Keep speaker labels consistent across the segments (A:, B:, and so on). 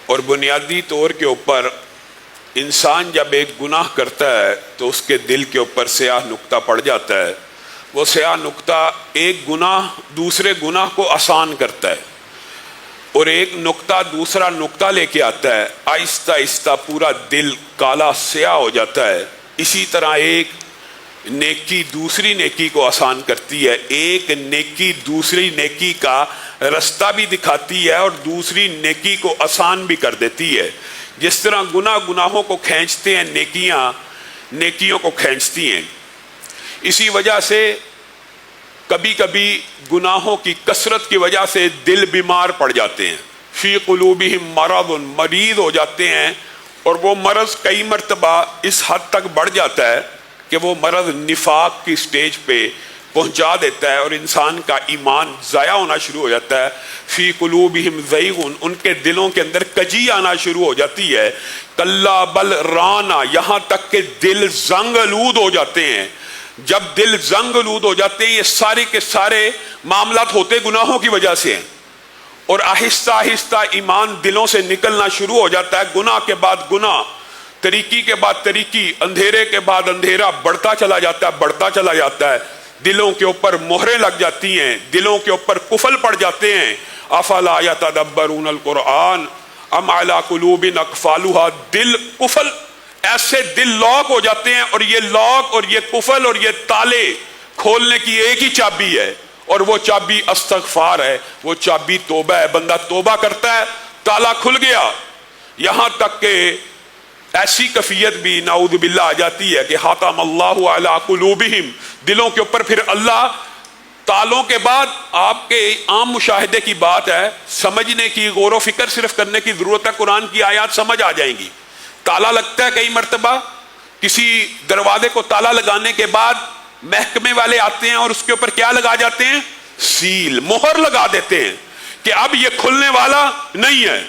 A: اور بنیادی طور کے اوپر انسان جب ایک گناہ کرتا ہے تو اس کے دل کے اوپر سیاہ نقطہ پڑ جاتا ہے. وہ سیاہ نقطہ ایک گناہ دوسرے گناہ کو آسان کرتا ہے اور ایک نقطہ دوسرا نقطہ لے کے آتا ہے. آہستہ آہستہ پورا دل کالا سیاہ ہو جاتا ہے. اسی طرح ایک نیکی دوسری نیکی کو آسان کرتی ہے. ایک نیکی دوسری نیکی کا رستہ بھی دکھاتی ہے اور دوسری نیکی کو آسان بھی کر دیتی ہے. جس طرح گناہوں کو کھینچتے ہیں نیکیاں نیکیوں کو کھینچتی ہیں. اسی وجہ سے کبھی کبھی گناہوں کی کثرت کی وجہ سے دل بیمار پڑ جاتے ہیں. فی قلوبہم مرض، مریض ہو جاتے ہیں، اور وہ مرض کئی مرتبہ اس حد تک بڑھ جاتا ہے کہ وہ مرض نفاق کی سٹیج پہ پہنچا دیتا ہے اور انسان کا ایمان ضائع ہونا شروع ہو جاتا ہے. فی قلوبہم زیغ، ان کے دلوں کے اندر کجی آنا شروع ہو جاتی ہے. کلا بل رانا، یہاں تک کہ دل زنگ آلود ہو جاتے ہیں. جب دل زنگ آلود ہو جاتے ہیں، یہ سارے کے سارے معاملات ہوتے گناہوں کی وجہ سے ہیں، اور آہستہ آہستہ ایمان دلوں سے نکلنا شروع ہو جاتا ہے. گناہ کے بعد گناہ، طریقی کے بعد طریقی، اندھیرے کے بعد اندھیرا بڑھتا چلا جاتا ہے، بڑھتا چلا جاتا ہے. دلوں کے اوپر مہریں لگ جاتی ہیں، دلوں کے اوپر قفل پڑ جاتے ہیں. افلا یتدبرون القرآن ام علی قلوب اقفالها، دل قفل، ایسے دل لاک ہو جاتے ہیں، اور یہ لاک اور یہ قفل اور یہ تالے کھولنے کی ایک ہی چابی ہے، اور وہ چابی استغفار ہے، وہ چابی توبہ ہے. بندہ توبہ کرتا ہے، تالا کھل گیا. یہاں تک کہ ایسی کیفیت بھی نعوذ باللہ آ جاتی ہے کہ حاتم اللہ علی قلوبہم، دلوں کے اوپر پھر اللہ تالوں کے بعد آپ کے عام مشاہدے کی بات ہے، سمجھنے کی، غور و فکر صرف کرنے کی ضرورت ہے. قرآن کی آیات سمجھ آ جائیں گی. تالا لگتا ہے کئی مرتبہ، کسی دروازے کو تالا لگانے کے بعد محکمے والے آتے ہیں اور اس کے اوپر کیا لگا جاتے ہیں؟ سیل، مہر لگا دیتے ہیں کہ اب یہ کھلنے والا نہیں ہے.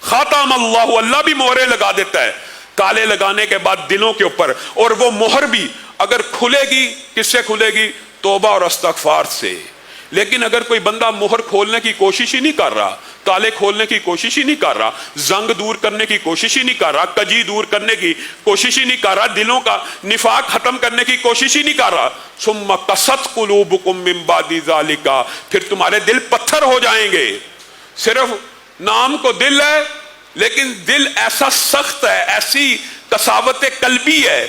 A: خاتم اللہ، اللہ بھی مہریں لگا دیتا ہے تالے لگانے کے بعد دلوں کے اوپر. اور وہ مہر بھی اگر کھلے گی، کس سے کھلے گی؟ توبہ اور استغفار سے. لیکن اگر کوئی بندہ مہر کھولنے کی کوشش ہی نہیں کر رہا، تالے کھولنے کی کوشش ہی نہیں کر رہا، زنگ دور کرنے کی کوشش ہی نہیں کر رہا، کجی دور کرنے کی کوشش ہی نہیں کر رہا، دلوں کا نفاق ختم کرنے کی کوشش ہی نہیں کر رہا، ثم قست قلوبکم من بعد ذالک، پھر تمہارے دل پتھر ہو جائیں گے. صرف نام کو دل ہے، لیکن دل ایسا سخت ہے، ایسی قساوت قلبی ہے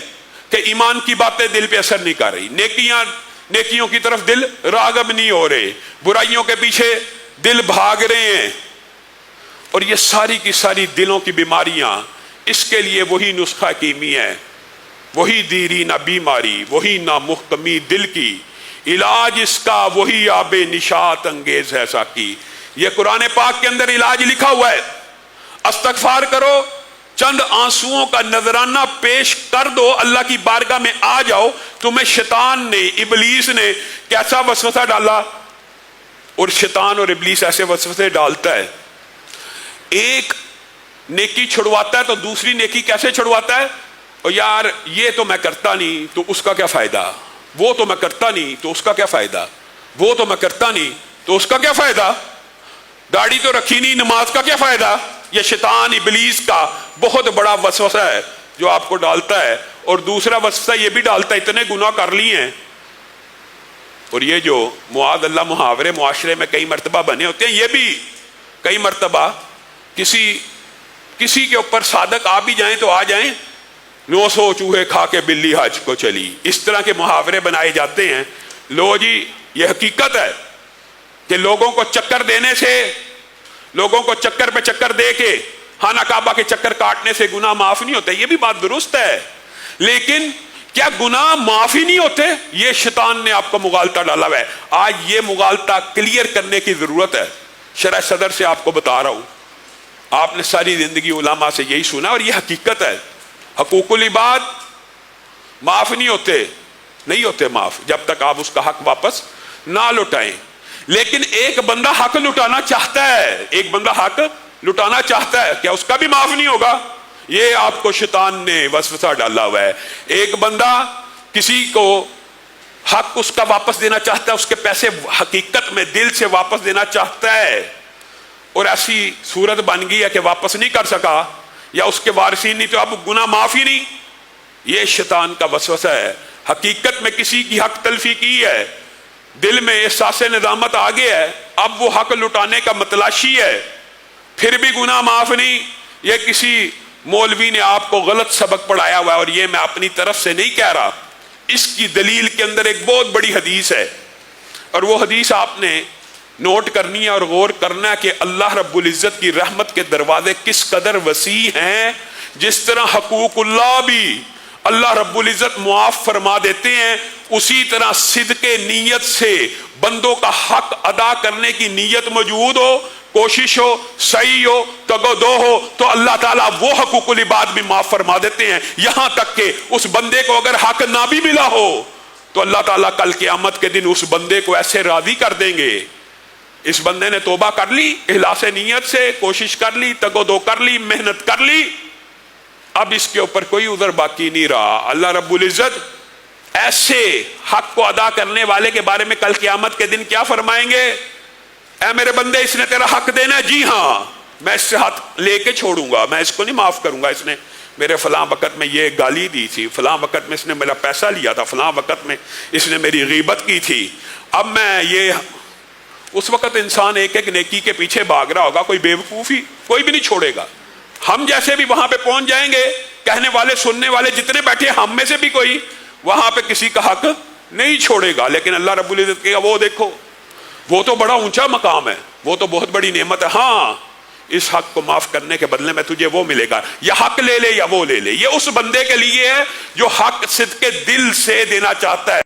A: کہ ایمان کی باتیں دل پہ اثر نہیں کر رہی. نیکیوں کی طرف دل راغب نہیں ہو رہے، برائیوں کے پیچھے دل بھاگ رہے ہیں. اور یہ ساری کی ساری دلوں کی بیماریاں، اس کے لیے وہی نسخہ کیمی ہے، وہی دیرینہ بیماری، وہی نامحکمی دل کی، علاج اس کا وہی آب نشاط انگیز ہے ساقی. یہ قرآن پاک کے اندر علاج لکھا ہوا ہے. استغفار کرو، چند آنسوؤں کا نذرانہ پیش کر دو، اللہ کی بارگاہ میں آ جاؤ. تمہیں شیطان نے، ابلیس نے کیسا وسوسہ ڈالا، اور شیطان اور ابلیس ایسے وسوسے ڈالتا ہے. ایک نیکی چھڑواتا ہے تو دوسری نیکی کیسے چھڑواتا ہے؟ اور یار یہ تو میں کرتا نہیں تو اس کا کیا فائدہ، وہ تو میں کرتا نہیں تو اس کا کیا فائدہ، وہ تو میں کرتا نہیں تو اس کا کیا فائدہ، داڑھی تو رکھی نہیں، نماز کا کیا فائدہ. یہ شیطان ابلیس کا بہت بڑا وسوسہ ہے جو آپ کو ڈالتا ہے. اور دوسرا وسوسہ یہ بھی ڈالتا ہے، اتنے گناہ کر لیے ہیں. اور یہ جو معاذ اللہ محاورے معاشرے میں کئی مرتبہ بنے ہوتے ہیں، یہ بھی کئی مرتبہ کسی کے اوپر صادق آ بھی جائیں تو آ جائیں، 900 چوہے کھا کے بلی حج کو چلی، اس طرح کے محاورے بنائے جاتے ہیں. لو جی، یہ حقیقت ہے کہ لوگوں کو چکر دینے سے، لوگوں کو چکر پہ چکر دے کے خانہ کعبہ کے چکر کاٹنے سے گناہ معاف نہیں ہوتے. یہ بھی بات درست ہے، لیکن کیا گناہ معاف ہی نہیں ہوتے؟ یہ شیطان نے آپ کو مغالطہ ڈالا ہوا ہے. آج یہ مغالطہ کلیئر کرنے کی ضرورت ہے. شرح صدر سے آپ کو بتا رہا ہوں، آپ نے ساری زندگی علماء سے یہی سنا، اور یہ حقیقت ہے. حقوق العباد معاف نہیں ہوتے معاف جب تک آپ اس کا حق واپس نہ لوٹائیں. لیکن ایک بندہ حق لٹانا چاہتا ہے، ایک بندہ حق لٹانا چاہتا ہے، کیا اس کا بھی معاف نہیں ہوگا؟ یہ آپ کو شیطان نے وسوسہ ڈالا ہوا ہے. ایک بندہ کسی کو حق اس کا واپس دینا چاہتا ہے، اس کے پیسے حقیقت میں دل سے واپس دینا چاہتا ہے، اور ایسی صورت بن گئی ہے کہ واپس نہیں کر سکا یا اس کے وارثین نہیں تو اب گناہ معاف ہی نہیں. یہ شیطان کا وسوسہ ہے. حقیقت میں کسی کی حق تلفی کی ہے, دل میں احساس ندامت آ گیا ہے, اب وہ حق لٹانے کا متلاشی ہے, پھر بھی گناہ معاف نہیں. یہ کسی مولوی نے آپ کو غلط سبق پڑھایا ہوا ہے, اور یہ میں اپنی طرف سے نہیں کہہ رہا. اس کی دلیل کے اندر ایک بہت بڑی حدیث ہے, اور وہ حدیث آپ نے نوٹ کرنی ہے اور غور کرنا ہے کہ اللہ رب العزت کی رحمت کے دروازے کس قدر وسیع ہیں. جس طرح حقوق اللہ بھی اللہ رب العزت معاف فرما دیتے ہیں, اسی طرح صدق نیت سے بندوں کا حق ادا کرنے کی نیت موجود ہو, کوشش ہو, صحیح ہو, تگ و دو ہو, تو اللہ تعالیٰ وہ حقوق العباد بھی معاف فرما دیتے ہیں. یہاں تک کہ اس بندے کو اگر حق نہ بھی ملا ہو تو اللہ تعالیٰ کل قیامت کے دن اس بندے کو ایسے راضی کر دیں گے, اس بندے نے توبہ کر لی, اخلاص نیت سے کوشش کر لی, تگ و دو کر لی, محنت کر لی, اب اس کے اوپر کوئی عذر باقی نہیں رہا. اللہ رب العزت ایسے حق کو ادا کرنے والے کے بارے میں کل قیامت کے دن کیا فرمائیں گے؟ اے میرے بندے, اس نے تیرا حق دینا ہے, جی ہاں میں اس سے ہاتھ لے کے چھوڑوں گا, میں اس کو نہیں معاف کروں گا. اس نے میرے فلاں وقت میں یہ گالی دی تھی, فلاں وقت میں اس نے میرا پیسہ لیا تھا, فلاں وقت میں اس نے میری غیبت کی تھی, اب میں یہ. اس وقت انسان ایک ایک نیکی کے پیچھے بھاگ رہا ہوگا, کوئی بیوقوفی کوئی بھی نہیں چھوڑے گا. ہم جیسے بھی وہاں پہ پہنچ جائیں گے, کہنے والے سننے والے جتنے بیٹھے, ہم میں سے بھی کوئی وہاں پہ کسی کا حق نہیں چھوڑے گا. لیکن اللہ رب العزت کہے گا وہ دیکھو, وہ تو بڑا اونچا مقام ہے, وہ تو بہت بڑی نعمت ہے, ہاں اس حق کو معاف کرنے کے بدلے میں تجھے وہ ملے گا, یا حق لے لے یا وہ لے لے. یہ اس بندے کے لیے ہے جو حق صدق دل سے دینا چاہتا ہے.